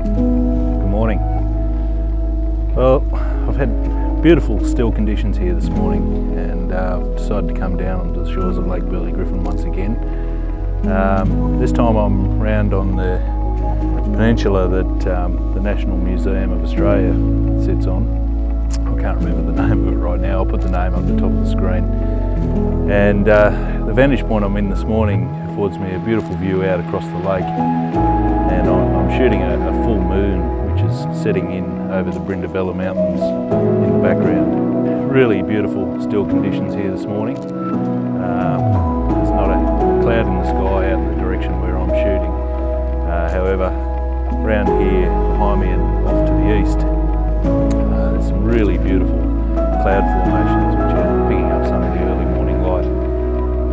Good morning. Well, I've had beautiful still conditions here this morning, and I've decided to come down onto the shores of Lake Burley Griffin once again. This time I'm round on the peninsula that the National Museum of Australia sits on. I can't remember the name of it right now. I'll put the name up the top of the screen. And the vantage point I'm in this morning affords me a beautiful view out across the lake, and I'm shooting a full moon which is setting in over the Brindabella mountains in the background. Really beautiful still conditions here this morning. There's not a cloud in the sky out in the direction where I'm shooting. However, around here behind me and off to the east, there's some really beautiful cloud formations which are picking up some of the early morning light.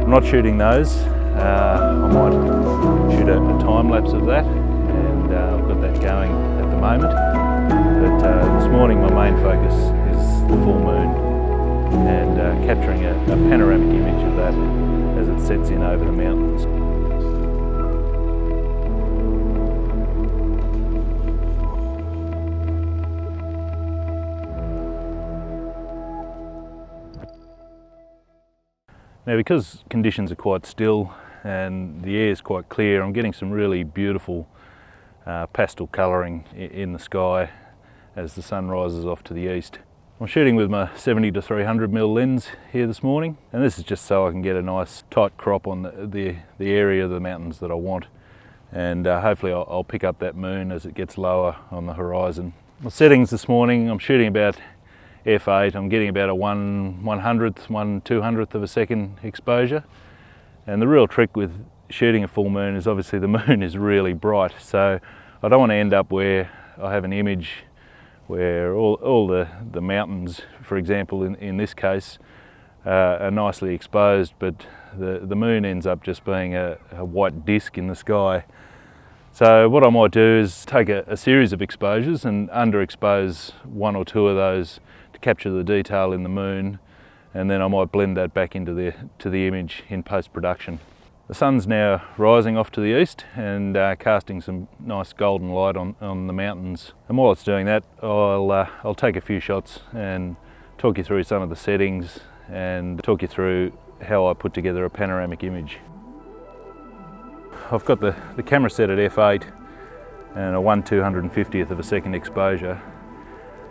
I'm not shooting those. I might shoot a time lapse of that, and I've got that going at the moment. But this morning my main focus is the full moon and capturing a panoramic image of that as it sets in over the mountains. Now, because conditions are quite still and the air is quite clear, I'm getting some really beautiful pastel colouring in the sky as the sun rises off to the east. I'm shooting with my 70 to 300mm lens here this morning, and this is just so I can get a nice tight crop on the area of the mountains that I want, and hopefully I'll pick up that moon as it gets lower on the horizon. My settings this morning, I'm shooting about f8, I'm getting about a 1/200th of a second exposure. And the real trick with shooting a full moon is obviously the moon is really bright, so I don't want to end up where I have an image where all the mountains, for example in this case, are nicely exposed, but the moon ends up just being a white disc in the sky. So what I might do is take a series of exposures and underexpose one or two of those to capture the detail in the moon, and then I might blend that back into the image in post-production. The sun's now rising off to the east and casting some nice golden light on the mountains. And while it's doing that, I'll take a few shots and talk you through some of the settings and talk you through how I put together a panoramic image. I've got the camera set at f8 and a 1/250th of a second exposure.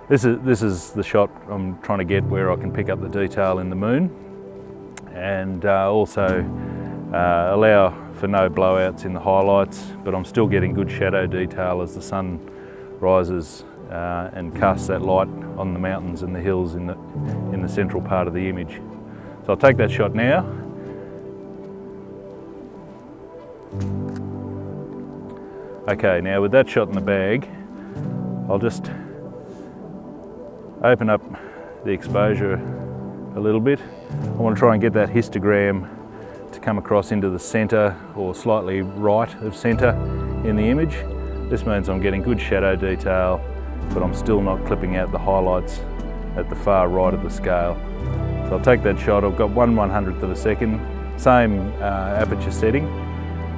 This is the shot I'm trying to get where I can pick up the detail in the moon, and also allow for no blowouts in the highlights, but I'm still getting good shadow detail as the sun rises and casts that light on the mountains and the hills in the central part of the image. So I'll take that shot now. Okay, now with that shot in the bag, I'll just open up the exposure a little bit. I want to try and get that histogram to come across into the centre or slightly right of centre in the image. This means I'm getting good shadow detail, but I'm still not clipping out the highlights at the far right of the scale. So I'll take that shot. I've got 1/100th of a second, same aperture setting,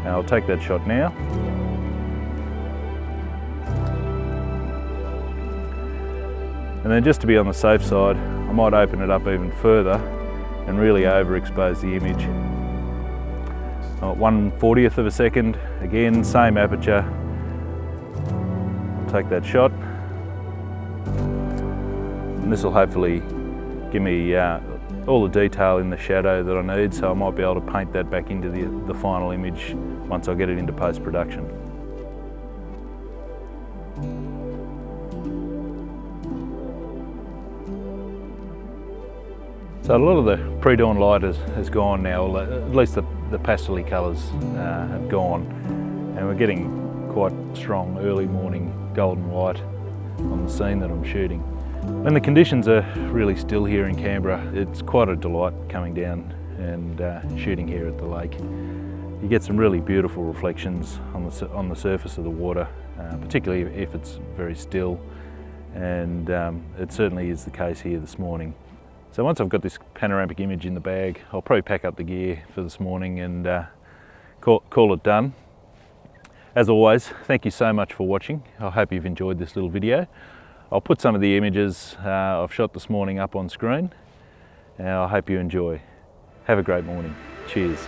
and I'll take that shot now. And then just to be on the safe side, I might open it up even further and really overexpose the image. I'm at 1/40th of a second, again, same aperture. I'll take that shot. And this will hopefully give me all the detail in the shadow that I need, so I might be able to paint that back into the final image once I get it into post-production. So a lot of the pre-dawn light has gone now, at least the pastel-y colours have gone, and we're getting quite strong early morning golden light on the scene that I'm shooting. When the conditions are really still here in Canberra, it's quite a delight coming down and shooting here at the lake. You get some really beautiful reflections on the surface of the water, particularly if it's very still, and it certainly is the case here this morning. So once I've got this panoramic image in the bag, I'll probably pack up the gear for this morning and call it done. As always, thank you so much for watching. I hope you've enjoyed this little video. I'll put some of the images I've shot this morning up on screen, and I hope you enjoy. Have a great morning. Cheers.